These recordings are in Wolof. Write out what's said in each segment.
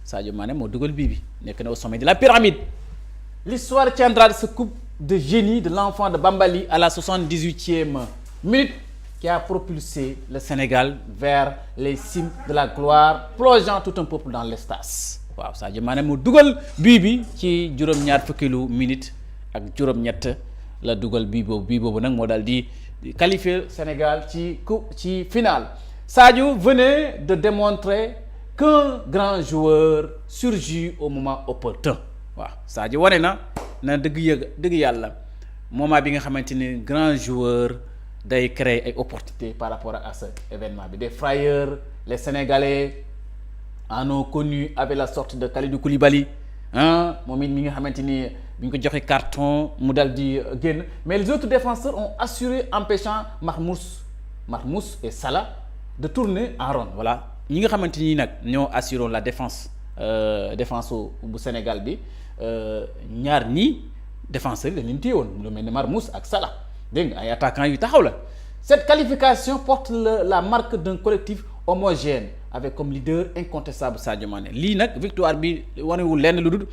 Sadio Mané moo dugal bii bi nekk na au sommet de la pyramide. L'histoire tiendra de ce coup de génie de l'enfant de Bambali à la 78e minute qui a propulsé le Sénégal vers les cimes de la gloire, plongeant tout un peuple dans l'extase. waaw Sadio Mané moo dugal bii bi ci juróom-ñaar fukkilu minute ak juróom-ñett la dugal bii boobu nag moo daal di qualifier Sénégal ci finale. Sadio venait de démontrer qu'un grand joueur surgit au moment opportun. waaw Sadio wane na dëgg yàlla moment bi nga xamante ni grand joueur day créer ay opportunités par rapport à ce événement bi. Des frayeurs, les Sénégalais en ont connu avec la sortie de Kalidou Koulibaly moom it mi nga xamante ni bi ñu ko joxe carton mu dal di génn, mais les autres défenseurs ont assuré empêchant Marmoush et Salah de tourner en rond. voilà ñi nga xamante ni nag ñoo assuré la défense bu Sénégal bi ñaar ñi défenseurs yi dañ leen téye woon lu mel ni Marmoush ak Salah dégg nga ay attaquants yu taxaw la. Cette qualification porte la marque d'un collectif homogène avec comme leader incontestable Sadio Mané. lii nag victoire bi wanewul lenn lu dul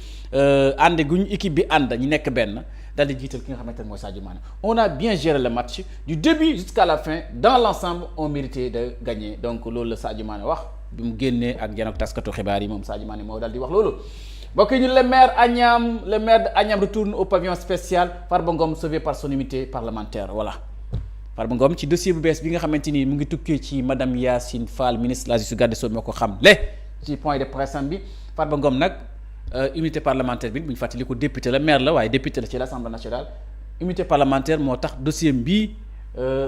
ànd gu ñu équipe bi ànd ñu nekk benn daal di jiital ki nga xamante ne mooy Sadio Mané. On a bien géré le match du début jusqu'à la fin. Dans l'ensemble on méritait de gagner. donc loolu la Sadio Mané wax bi mu génnee ak janook taskatu xibaar yi moom Sadio Mané moo daal di wax loolu. mbokk yi le maire de Agnam retourne au pavillon spécial. Farba Ngom sauvé par son immunité parlementaire. voilà Farba Ngom ci dossier bu bees bi nga xamante ni mu ngi tukkee ci madame Yacine Fall ministre de la justice garde des sceaux moo ko xam ci point de presse bi. Farba Ngom nag immunité parlementaire bi bu ñu fàttali ko député la maire la waaye député la ci l'Assemblée nationale. immunité parlementaire moo tax dossier bii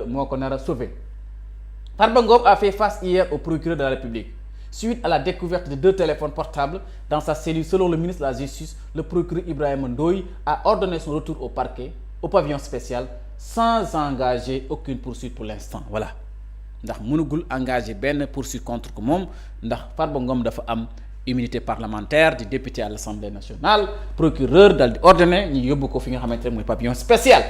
moo ko nar a sauvé. Farba Ngom a fait face hier au procureur de la République suite à la découverte de 2 téléphones portables dans sa cellule. Selon le ministre de la Justice, le procureur Ibrahima Ndoye a ordonné son retour au parquet, au pavillon spécial, sans engager aucune poursuite pour l'instant. voilà ndax mënugul engager benn poursuite contre ko moom ndax Farba Ngom dafa am immunité parlementaire di député à l'Assemblée nationale. Procureur dal di ordonné ñu yóbbu ko fi nga xamante ne mooy pavillon spécial.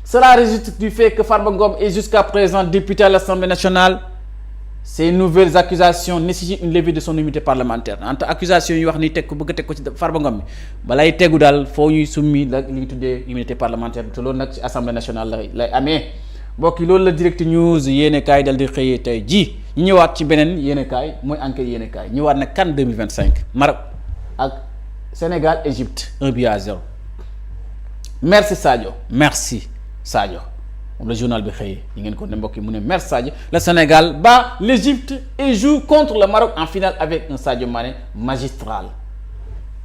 Cela résulte du fait que Farba Ngom est jusqu'à présent député à l'Assemblée nationale. Ces nouvelles accusations nécessitent une levée de son immunité parlementaire. entre accusation yi wax ni teg ko bëgg a teg ko ci Farba Ngom bi balay tegu daal foo ñuy summi la li ñu tuddee immunité parlementaire bi te loolu nag ci assemblée nationale lay amee. mbokk yi loolu la direct news yéenekaay dal di xëyee tey jii ñu ñëwaat ci beneen yéenekaay mooy enquête yéenekaay ñëwaat nag CAN 2025 Maroc ak Sénégal Égypte 1-0. merci Sadio. moom la journal bi xëyee ñi ngeen ko ne mbokk yi mu ne merci Sadio. le Sénégal bat l'Égypte et joue contre le Maroc en finale avec un Sadio Mané magistral.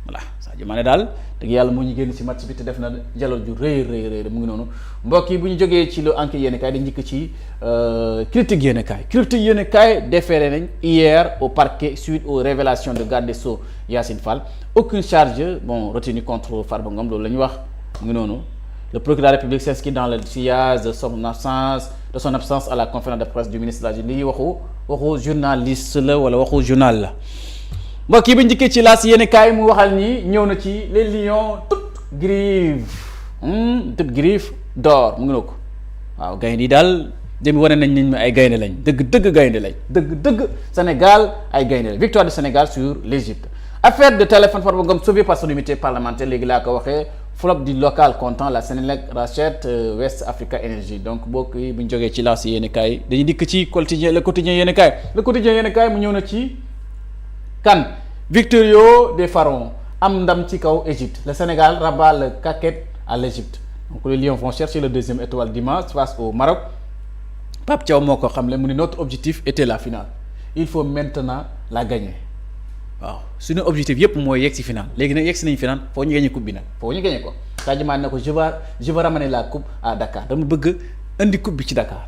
voilà Sadio Mané daal dëgg yàlla moo ñu génn ci match bi te def na jalool ju rëy mu ngi noonu mbokk yi bu ñu jógee ci lu enquête yéenekaay dañ njëkk ci critique yéenekaay déféré nañ hier au parquet suite aux révélations de garde des Sceaux Yacine Fall. aucune charge retenue contre Farba Ngom loolu la ñu wax mu ngi noonu. Le procureur de la République s'inscrit dans le sillage de son absence à la conférence de presse du ministre de la Justice. lii waxu journaliste la wala waxu journal la mbokk yi ba njëkkee ci laas yéen kaay mu waxal ni ñëw na ci les lions toute griffe d'or mu ngi ko waaw gaynde yi daal dem wane nañ ma ay gaynde lañ dëgg gaynde lañ dëgg Sénégal ay gaynde lañ. victoire du Sénégal sur l'Égypte. affaire de téléphone Farba Ngom sauvé par son immunité parlementaire léegi laa ko waxee. flop du local comptant la Sénélec rachète West Africa Energy. donc mbokk yi bu ñu jógee ci laas yéen kaay dañuy dikk ci le quotidien yéen kaay mu ñëw na ci CAN victorieux des pharaons am ndam ci kaw Égypte. le Sénégal rabat le caquet à l'Égypte. donc les Lions vont chercher le deuxième étoile dimanche face au Maroc. Pape Thiaw moo ko xamle mu ne notre objectif était la finale il faut maintenant la gagner. waaw suñu objectif yëpp mooy yegg si final léegi nag yegg si nañu final foo ñu gagné coupe bi nag foo ñu gagné ko. Sadio Mané ne ko je vais ramener la coupe à Dakar dama bëgg indi coupe bi ci Dakar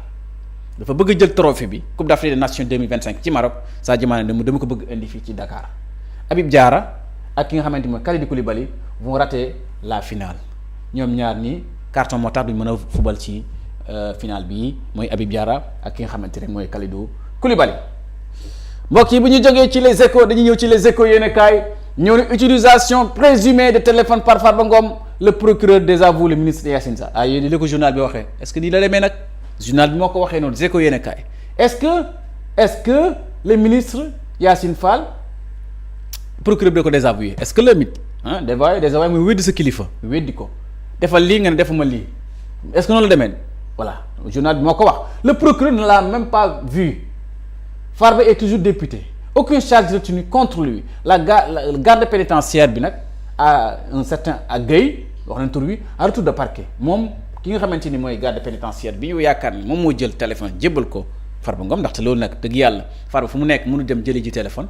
dafa bëgg jël trophée bi coupe d'Afrique des nations 2025 ci Maroc. Sadio Mané dama ko bëgg indi fii ci Dakar. Habib Diarra ak ki nga xamante ni mooy Kalidou Koulibaly vont rater la finale ñoom ñaar nii carton moo tax duñ mën a fubal ci finale bii mooy Habib Diarra ak ki nga xamante ne mooy Kalidou Koulibaly. mbokk yi bu ñu jógee ci les échos dañuy ñëw ci les échos yéen kaay ñëw ne utilisation présumée de téléphone par Farba Ngom le procureur désavoue le ministre Yacine Fall. yéen li ko journal bi waxee est-ce que nii la demee nag journal bi moo ko waxee noonu les échos yéen kaay est-ce que le ministre Yacine Fall procureur bi da ko désavoué est-ce que le mythe ah désavoué muy weddi sa kilifa weddi ko defal lii nga ne defuma lii est-ce que noonu la demee voilà journal bi moo ko wax le procureur ne l'a même pas vu Farba est toujours député aucune charge retenue contre lui la garde pénitentiaire bi nag à un certain Guèye wax nañ tur wi en retour de parquet moom ki nga xamante ni mooy garde pénitentiaire bi yow yaakaar ni moom moo jël téléphone jébbal ko Farba Ngom ndaxte loolu nag dëgg yàlla Farba fu mu nekk mënu dem jëli ji téléphone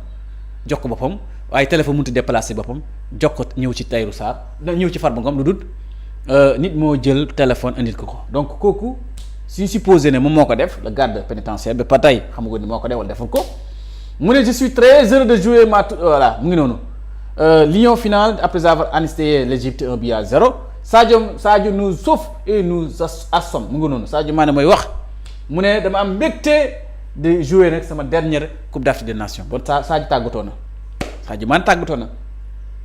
jox ko boppam waaye téléphone mënut a déplacer boppam jox ko ñëw ci Tahirou Sarr ñëw ci Farba Ngom lu dul nit moo jël téléphone indil ko donc kooku suñu supposé ne moom moo ko def le garde pénitentiaire ba tey xam nga ni moo ko def wala deful ko mu ne je suis très heureux de jouer voilà mu ngi noonu Lion final après avoir anisté l'Égypte 1-0 Sadio nous sauve et nous assomme mu ngi noonu Sadio Mané mooy wax mu ne dama am mbégte de jouer nag sama dernière Coupe d'Afrique des Nations bon Sadio tàggatoo na Sadio Mané tàggatoo na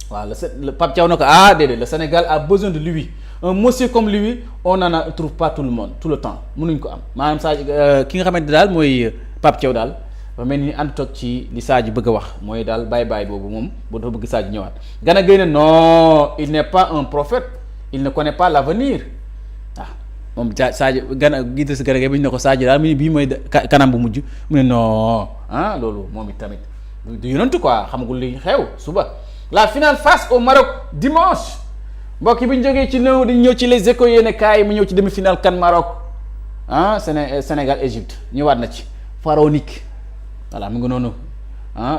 waaw le Pape Thiaw na ko déedéet le Sénégal a besoin de lui un monsieur comme lui on n'en trouve pas tout le temps mënuñ ko am maanaam Sadio ki nga xamante daal mooy Pape Thiaw daal ba mel ni ànd toog ci li Sadio bëgg a wax mooy daal bàyyi boobu moom boo dafa bëgg Sadio ñëwaat Gana Gueye ne non il n'est pas un prophète il ne connaît pas l'avenir moom Sadio Gana Idrissa Gana Gueye bi ñu ne ko Sadio daal mu ne bii mooy kanam bu mujj mu ne non loolu moom it tamit du yonantu quoi xamagul li xew suba la finale face au Maroc dimanche mbokk yi bu ñu jógee ci néew dañu ñëw ci les échos yéene kaay mu ñëw ci demi-finale kan Maroc Sénégal Égypte ñëwaat na ci pharaonique voilà mu ngi noonu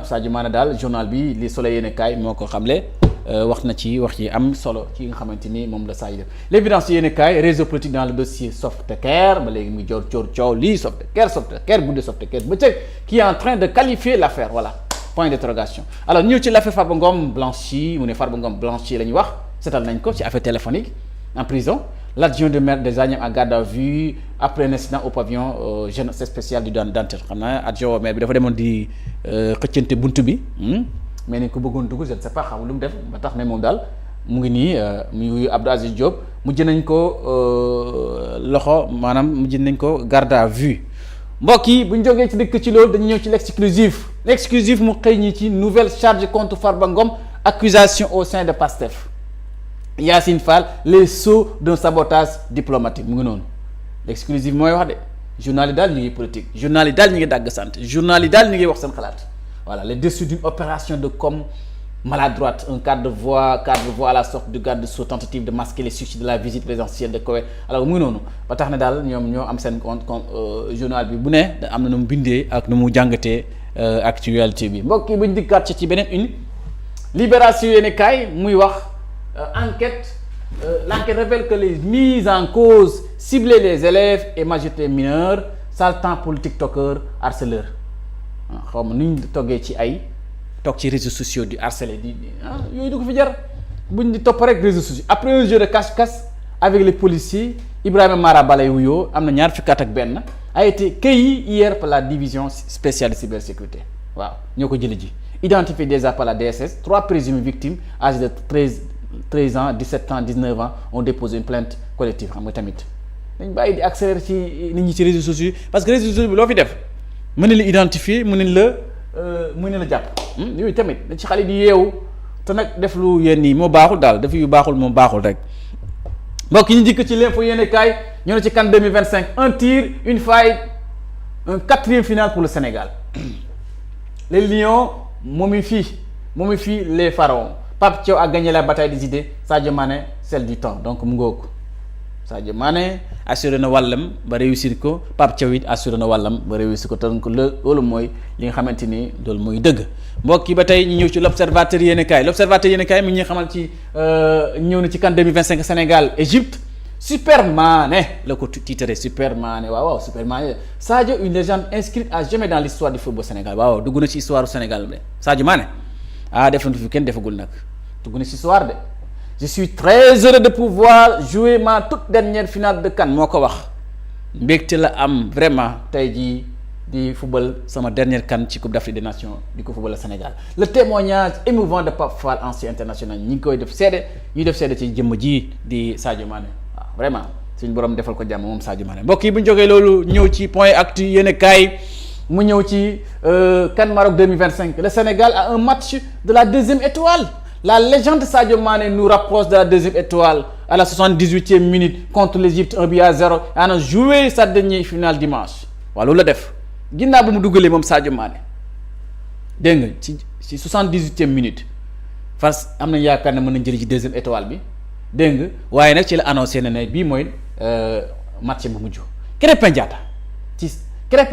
Sadio Mané daal journal bi li Soleil yéene kaay moo ko xamle wax na ci wax yi am solo ci nga xamante ni moom la Sadio def l'évidence yéene kaay réseau politique dans le dossier Softcaire ba léegi muy joor coow lii Softcaire gudde Softcaire bëccëg qui est en train de qualifier l'affaire voilà point d'interrogation alors ñëw ci l'affaire Farba Ngom blanchi mu ne Farba Ngom blanchi la ñu wax seetal nañ ko ci affaire téléphonique en prison l'adjoint de maire des Agnam en garde à vue après un incident au pavillon jeune spécial du Dantec xam naa adjoint maire bi dafa demoon di xëccante buntu bi mais ni ko bëggoon dugg je ne sais pas xam lu mu def ba tax ne moom daal mu ngi nii muy Abdou Aziz Diop mujj nañ ko loxo maanaam mujj nañ ko garde à vue mbokk yi bu ñu jógee ci dëkk ci loolu dañu ñëw ci l'exclusif mu xëy ñi ci nouvelle charge contre Farba Ngom accusation au sein de PASTEF Yacine Fall les sceaux d'un sabotage diplomatique mu ngi noonu l'exclusif mooy wax de journal yi daal ñu ngi politique journal yi daal ñu ngi dàgg sant journal yi daal ñu ngi wax seen xalaat voilà les dessus d'une opération de com maladroite un quart de voix à la sorte du garde sous tentative de masquer les succès de la visite présidentielle de Koweït alors mu ngi noonu ba tax ne daal ñoom ñoo am seen compte journal bi bu ne am na nu mu bindee ak nu mu jàngatee actualité bi mbokk yi bu ñu dikkaat ci beneen une libération yéene kaay muy wax l'enquête révèle que les mises en cause ciblaient les élèves et majorité mineurs saltant pour le tiktokeur harceleur xaw ma nu ñu toggee ci ay toog ci réseaux sociaux di harceler di yooyu du ko fi jar buñ di topp rek réseaux sociaux après un jeu de cache-cache avec les policiers Ibrahima Mara Balay wuyoo am na ñaar fukki at ak benn a été cueilli hier par la division spéciale de cybersécurité waaw ñoo ko jëli ji identifié déjà par la DSS 3 présumées victimes âgés de 13 ans 17 ans 19 ans ont déposé une plainte collective xam nga tamit dañ bàyyi di accélérer ci nit ñi ci réseaux sociaux parce que réseaux sociaux bi loo fi def mën na la identifier mën na la jàpp yooyu tamit da ci xale di yeewu te nag def lu yenn yi moo baaxul daal def yu baaxul moom baaxul rek mbokk yi ñu jikk ci l'info yéene kaay ñoo ne ci CAN 2025 un tir une faille un 4e finale pour le Sénégal les Lions momifient les pharaons Pape Thiaw a gagné la bataille des idées Sadio Mané celle du temps donc mu ngoog Sadio Mané assuré na wàllam ba réussir ko Pape Thiaw it assuré na wàllam ba réussir ko donc loolu mooy li nga xamante ni loolu mooy dëgg mbokk yi ba tey ñu ñëw ci l'observateur yéenekaay mi ngi xamal ci ñëw na ci CAN 2025 Sénégal Égypte Super Mané la ko titré Super Mané waaw Super Mané Sadio une légende inscrite à jamais dans l'histoire du football Sénégal waaw dugg na ci histoire du Sénégal de Sadio Mané def na fi kenn defagul nag dugg na ci histoire de je suis très heureux de pouvoir jouer ma toute dernière finale de CAN moo ko wax mbégte la am vraiment tey jii di football sama dernière CAN ci Coupe d'Afrique des Nations di ko football Sénégal le témoignage émouvant de Pape Fall ancien international ñi ngi koy def seede ñuy def seede ci jëmm ji di Sadio Mané waaw vraiment suñu borom defal ko jàmm moom Sadio Mané mbokk yi bu ñu jógee loolu ñëw ci point actu yéen kaay mu ñëw ci CAN Maroc 2025 le Sénégal a un match de la deuxième étoile. La légende Sadio Mané nous rapproche de la deuxième étoile à la 78e minute contre l'Égypte 1-0 et a joué sa dernière finale dimanche waaw loolu la def ginnaaw ba mu dugalee moom Sadio Mané dégg nga ci 78e minute fas am nañ yaakaar ne mën nañ jëli ci deuxième étoile bi dégg nga waaye nag ci la annoncé na ne bii mooy match bu mujj. Krépin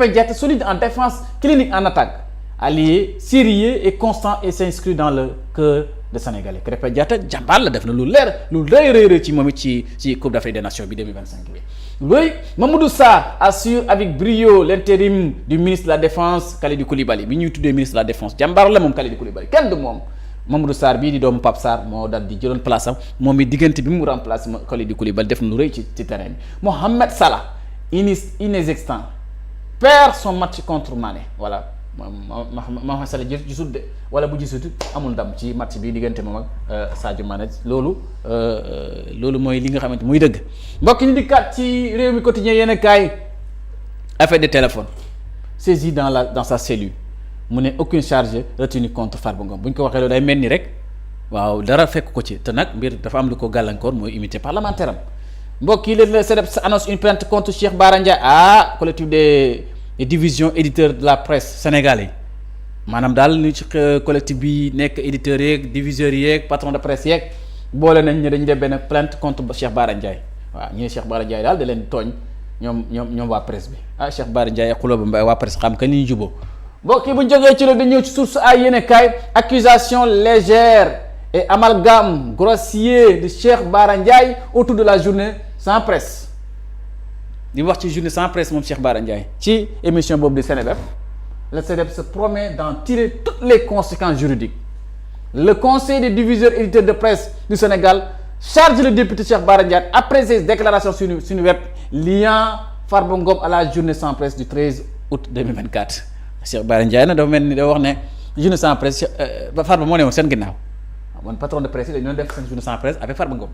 Diatta solide en défense, clinique en attaque, allié, sérieux et constant et s'inscrit dans le cœur des Sénégalais. Krépin Diatta jàmbaar la def na lu rëy ci moom it ci Coupe d'Afrique des Nations bi 2025 bi. Oui, Mamadou Sarr assure avec brio l'intérim du ministre de la Défense Kalidou Koulibaly bi ñuy tuddee ministre de la Défense jàmbaar la moom Kalidou Koulibaly kenn du moom. Mamadou Sarr bii di doomu Pape Sarr moo daal di jëloon place am moom it diggante bi mu remplace Kalidou Koulibaly def na lu rëy ci terrain bi. Mohamed Salah inexistant perd son match contre Mané voilà Mohamed Salah gisul de wala bu gisut amul ndam ci match bi diggante moom ak Sadio Mané loolu mooy li nga xamante muy dëgg mbokk ñi di kat ci réew mi quotidien yenn kaay affaire de téléphone saisi dans sa cellule mu ne aucune charge retenue contre Farba Ngom bu ñu ko waxee loolu day mel ni rek waaw dara fekk ko ci te nag mbir dafa am lu ko gàllankoor mooy immunité parlementaire am mbokk yi le CDEPS annonce une plainte contre Cheikh Bara Ndiaye collectif des divisions éditeurs de la presse sénégalais maanaam daal ni ci collectif bi nekk éditeurs yeeg diviseurs yeeg patron de presse yeeg boole nañ ne dañu def benn plainte contre Cheikh Bara Ndiaye waaw ñu ne Cheikh Bara Ndiaye daal da leen tooñ ñoom waa presse bi Cheikh Bara Ndiaye xuloo ba mbay waa presse xam que ni ñu juboo mbokk yi bu ñu jógee ci loolu dañ ñëw ci source ay yéene kaay accusation légère et amalgame grossier de Cheikh Bara Ndiaye autour de la journée sans presse di wax ci journée sans presse moom Cheikh Bara Ndiaye ci émission boobu di Seneweb le CDEPS se promet d'en tirer toutes les conséquences juridiques le conseil des diviseurs éditeurs de presse du Sénégal charge le député Cheikh Bara Ndiaye après ses déclarations sur une web liant Farba Ngom à la journée sans presse du 13 août 2024 Cheikh Bara Ndiaye nag dafa mel ni da wax ne journée sans presse Farba moo ne woon seen ginnaaw man patron de presse yi dañu doon def seen journée sans presse avec Farba Ngom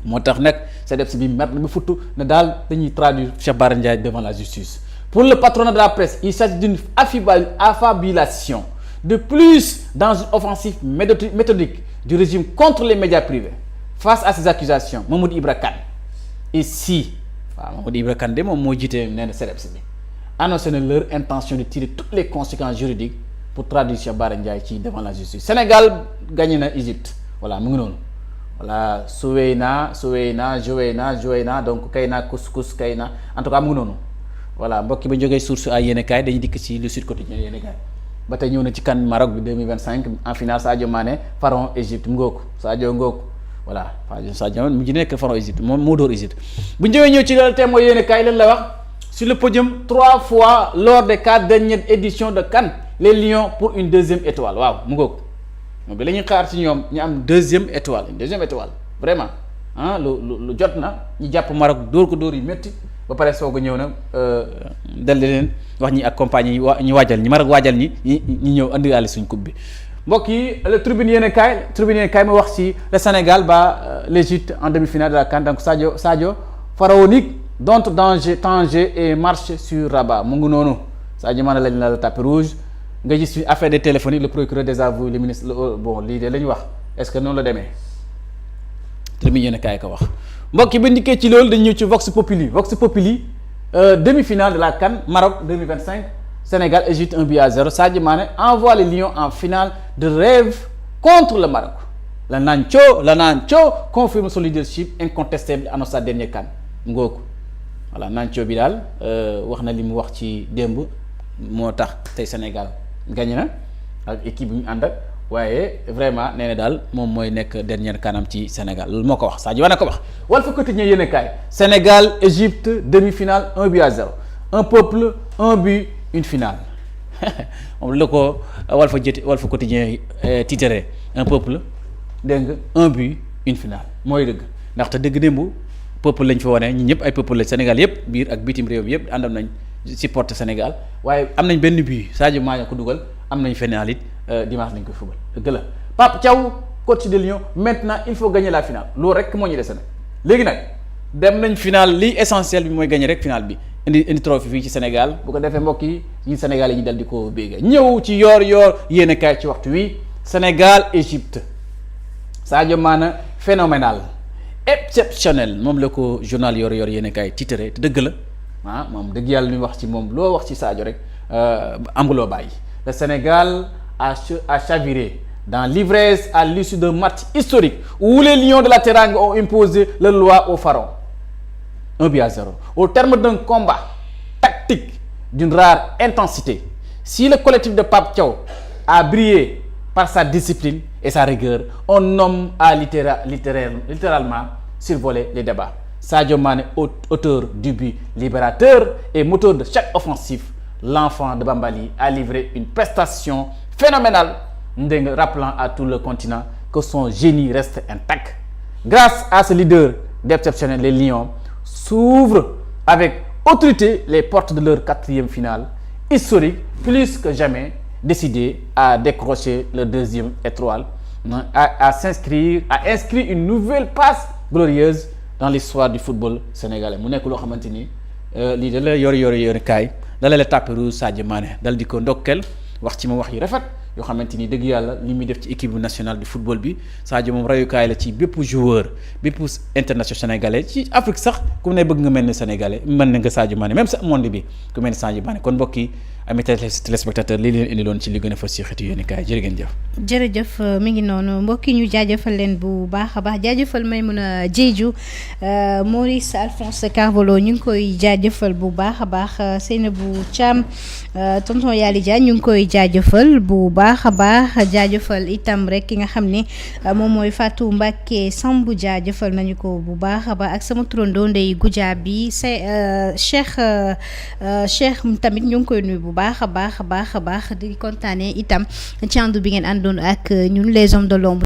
moo tax nag CDEPS bi mer na mu futtu ne daal dañuy traduire Cheikh Bara Ndiaye devant la justice pour le patronat de la presse il s'agit d'une affabulation de plus dans une offensive méthodique du régime contre les médias privés face à ces accusations Mamadou Ibra Kane ici waaw Mamadou Ibra Kane de moom moo jiite nee na CDEPS bi annoncé na leur intention de tirer toutes les conséquences juridiques pour traduire Cheikh Bara Ndiaye ci devant la justice Sénégal gagné na Égypte voilà mu ngi noonu voilà Souweyna Joeyna donc kay na couscous kay na en tout cas mu ngi noonu voilà mbokki ba jógee source ay yéene kaay dañuy dikk ci le Sud Quotidien yéene kaay ba tey ñëw na ci CAN Maroc bi 2025 en finale Sadio Mané pharaon Égypte mu ngooku Sadio ngooku voilà Sadio mu ji nekk pharaon Égypte moom moo dóor Égypte bu ñu ñëw ci loolu thème mooy yéene kaay lan la wax sur le podium 3 fois lors des 4 dernières éditions de CAN les Lions pour une deuxième étoile waaw mu ngooku moom bi la ñuy xaar ci ñoom ñu am deuxième étoile vraiment lu jot na ñu jàpp Maroc dóor ko dóor yi métti ba pare soog a ñëw na dal leen wax ñi accompagner ñu waajal ñi Maroc waajal ñi ñëw andiwaale suñ coupe bi mbokk yi le tribune yéen kaay ma wax ci le Sénégal ba l'Égypte en demi-finale de la CAN donc Sadio pharaonique dont Tanger et marche sur Rabat mu ngi noonu Sadio Mané lañ la tapis rouge nga gis fi affaire de téléphonique le procureur désavoue le ministre bon lii de la ñu wax est-ce que noonu la demee tribune yéen kaay ko wax mbokk yi ba ndikkee ci loolu dañu ñëw ci Vox Populi demi-finale de la CAN Maroc 2025 Sénégal Égypte 1-0 Sadio Mané envoie les Lions en finale de rêve contre le Maroc la Nacho confirme son leadership incontestable annonce sa dernière CAN ngooku voilà Nacho bi daal wax na li mu wax ci démb moo tax tey Sénégal gagné na ak équipe bi ñu ànd ak waaye vraiment nee na daal moom mooy nekk dernière kanam ci Sénégal loolu moo ko wax Sadio Mané ko wax Walf Quotidien yéen a kaay Sénégal Égypte demi-finale 1-0 un peuple un but une finale moom la ko Walf Quotidien titré un peuple dégg nga un but une finale mooy dëgg ndaxte dëgg démb peuple lañ fa wane ñi ñëpp ay peuple la Sénégal yëpp biir ak bitim réew bi yëpp àndam nañ supporter Sénégal waaye am nañ benn but Sadio Mané ko dugal am nañ finale it dimanche lañ koy fubal dëgg la Pape Thiaw coach de Lyon maintenant il faut gagner la finale loolu rek moo ñu dese nag léegi nag dem nañ final li essentiel bi mooy gagné rek final bi indi trophée fii ci Sénégal bu ko defee mbokk yi Sénégal yi ñu dal di ko béggee ñëw ci yoor yéen a kaay ci waxtu wi Sénégal Égypte Sadio Mané phénoménal exceptionnel moom la ko journal yor yéen a kaay titré te dëgg la moom dëgg yàlla mi wax ci moom loo wax ci Sadio rek am nga loo bàyyi. Le Sénégal a chaviré dans l'ivresse à l'issue d'un match historique où les Lions de la Teranga ont imposé leur loi aux Pharaons 1-0 au terme d'un combat tactique d'une rare intensité. Si le collectif de Pape Thiaw a brillé par sa discipline et sa rigueur, un homme a littéralement survolé les débats. Sadio Mané, auteur du but libérateur et moteur de chaque offensive, l'enfant de Bambali a livré une prestation phénoménale, rappelant à tout le continent que son génie reste intact. Grâce à ce leader d'exceptionnel, les Lions s'ouvrent avec autorité les portes de leur 4e finale historique, plus que jamais décidé à décrocher leur 2e étoile, à inscrire une nouvelle passe glorieuse dans l'histoire du football sénégalais. mu nekk loo xamante ni lii da la yor kaay dala la tàpperu Sadio Mané dal di ko ndokkel wax ci ma wax yi rafet yoo xamante ni dëgg yàlla li muy def ci équipe nationale du football bi Sadio moom rayukaay la ci bépp joueur bépp international sénégalais ci Afrique sax ku ne bëgg nga mel ni sénégalais mën na nga Sadio Mané même sa monde bi ku mel ni Sadio Mané kon mbokk yi ami téléspectateur lii leen indi loon ci li gën a fas ci xeetu yéen kaay jërë ngeen jëf. jërëjëf mi ngi noonu mbokk yi ñu jaajëfal leen bu baax a baax jaajëfal Maimouna Diédhiou Maurice Alphonse Carvalho ñu ngi koy jaajëfal bu baax a baax Seynabou Thiam tonton Yali Dia ñu ngi koy jaajëfal bu baax a baax jaajëfal itam rek ki nga xam ne moom mooy Fatou Mbacké Sambou jaajëfal nañu ko bu baax a baax ak sama turandoo Ndeye Goudia bi Cheikh tamit ñu ngi koy nuyu bu baax a baax di kontaane itam ci àndu bi ngeen àndoon ak ñun les hommes de l'ombre